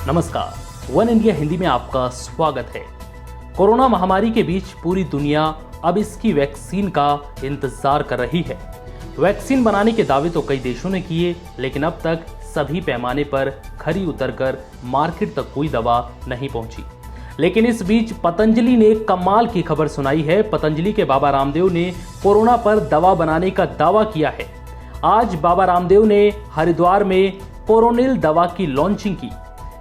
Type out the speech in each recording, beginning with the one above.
नमस्कार, one India Hindi में आपका स्वागत है। कोरोना महामारी के बीच पूरी दुनिया अब इसकी वैक्सीन का इंतजार कर रही है। वैक्सीन बनाने के दावे तो कई देशों ने किए, लेकिन अब तक सभी पैमाने पर खरी उतरकर मार्केट तक कोई दवा नहीं पहुंची। लेकिन इस बीच पतंजलि ने कमाल की खबर सुनाई है। पतंजलि के बाबा रामदेव ने कोरोना पर दवा बनाने का दावा किया है। आज बाबा रामदेव ने हरिद्वार में कोरोनिल दवा की लॉन्चिंग की।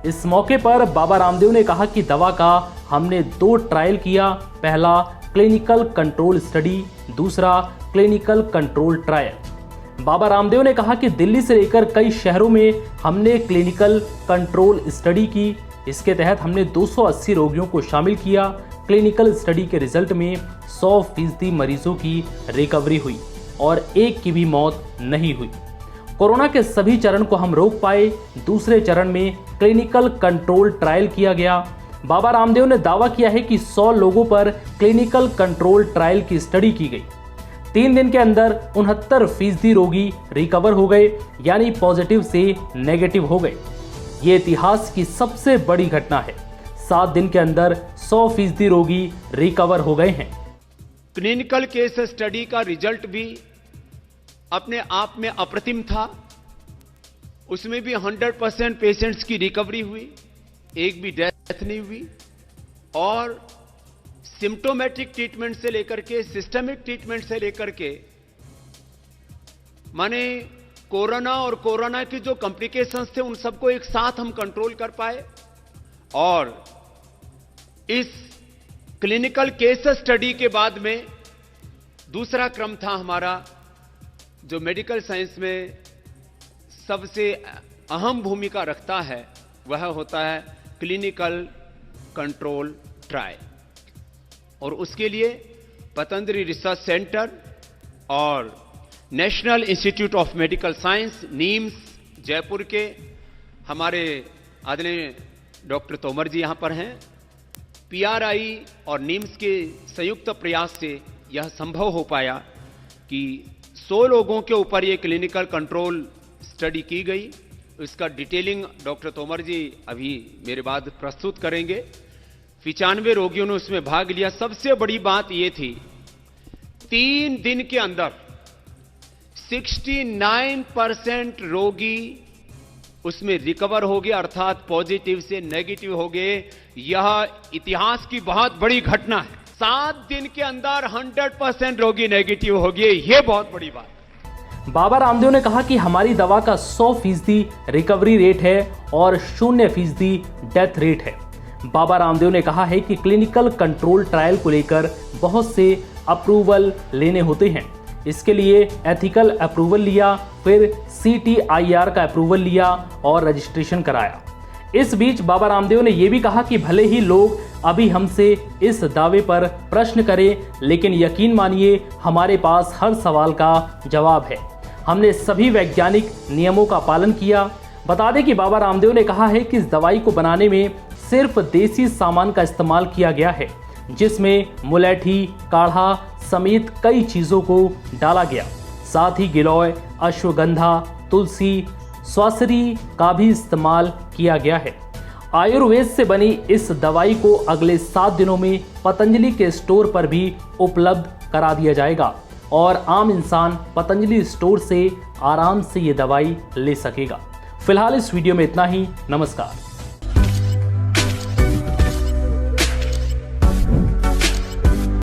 इस मौके पर बाबा रामदेव ने कहा कि दवा का हमने 2 ट्रायल किया। पहला क्लिनिकल कंट्रोल स्टडी, दूसरा clinical control trial. Baba Ramdev ने कहा कि दिल्ली से लेकर कई शहरों में हमने क्लिनिकल कंट्रोल स्टडी की। इसके तहत हमने 280 रोगियों को शामिल किया। क्लिनिकल स्टडी के रिजल्ट में 100% मरीजों की रिकवरी हुई और एक की भी मौत नहीं हुई। कोरोना के सभी चरण को हम रोक पाए। दूसरे चरण में क्लिनिकल कंट्रोल ट्रायल किया गया। बाबा रामदेव ने दावा किया है कि 100 लोगों पर क्लिनिकल कंट्रोल ट्रायल की स्टडी की गई। 3 दिन के अंदर 69% रोगी रिकवर हो गए, यानी पॉजिटिव से नेगेटिव हो गए। ये इतिहास की सबसे बड़ी घटना है। 7 दिन के अंदर 100% रोगी रिकवर हो गए हैं। क्लिनिकल केस स्टडी का रिजल्ट भी अपने आप में अप्रतिम था। उसमें भी 100% पेशेंट्स की रिकवरी हुई, एक भी डेथ नहीं हुई। और सिम्टोमेटिक ट्रीटमेंट से लेकर के सिस्टमिक ट्रीटमेंट से लेकर के माने कोरोना और कोरोना की जो कॉम्प्लिकेशंस थे उन सबको एक साथ हम कंट्रोल कर पाए। और इस क्लिनिकल केस स्टडी के बाद में दूसरा क्रम था हमारा, जो मेडिकल साइंस में सबसे अहम भूमिका रखता है, वह होता है क्लिनिकल कंट्रोल ट्रायल। और उसके लिए पतंजलि रिसर्च सेंटर और national institute of medical science names Jaipur के हमारे आदरणीय डॉक्टर तोमर जी यहां पर हैं। पीआरआई और नीम्स के संयुक्त प्रयास से यह संभव हो पाया कि 100 लोगों के ऊपर ये क्लिनिकल कंट्रोल स्टडी की गई। इसका डिटेलिंग डॉक्टर तोमर जी अभी मेरे बाद प्रस्तुत करेंगे। 95 रोगियों ने उसमें भाग लिया। सबसे बड़ी बात यह थी, 3 दिन के अंदर 69% रोगी उसमें रिकवर हो गए, अर्थात पॉजिटिव से नेगेटिव हो गए। यह इतिहास की बहुत बड़ी घटना है। 7 दिन के अंदर 100% रोगी नेगेटिव हो गए, यह बहुत बड़ी बात। बाबा रामदेव ने कहा कि हमारी दवा का 100% रिकवरी रेट है और 0% डेथ रेट है। बाबा रामदेव ने कहा है कि क्लिनिकल कंट्रोल ट्रायल को लेकर बहुत से अप्रूवल लेने होते हैं। इसके लिए एथिकल अप्रूवल लिया, फिर CTIR का अप्रूवल लिया और रजिस्ट्रेशन कराया। इस बीच बाबा रामदेव ने यह भी कहा कि भले ही लोग अभी हमसे इस दावे पर प्रश्न करें, लेकिन यकीन मानिए हमारे पास हर सवाल का जवाब है। हमने सभी वैज्ञानिक नियमों का पालन किया। बता दें कि बाबा रामदेव ने कहा है कि इस दवाई को बनाने में सिर्फ देसी सामान का इस्तेमाल किया गया है, जिसमें मुलैठी, काढ़ा समेत कई चीजों को डाला गया। साथ ही गिलोय, अश्वगंधा, तुलसी, स्वासरी का भी इस्तेमाल किया गया है। आयुर्वेद से बनी इस दवाई को अगले 7 दिनों में पतंजलि के स्टोर पर भी उपलब्ध करा दिया जाएगा और आम इंसान पतंजलि स्टोर से आराम से ये दवाई ले सकेगा। फिलहाल इस वीडियो में इतना ही। नमस्कार।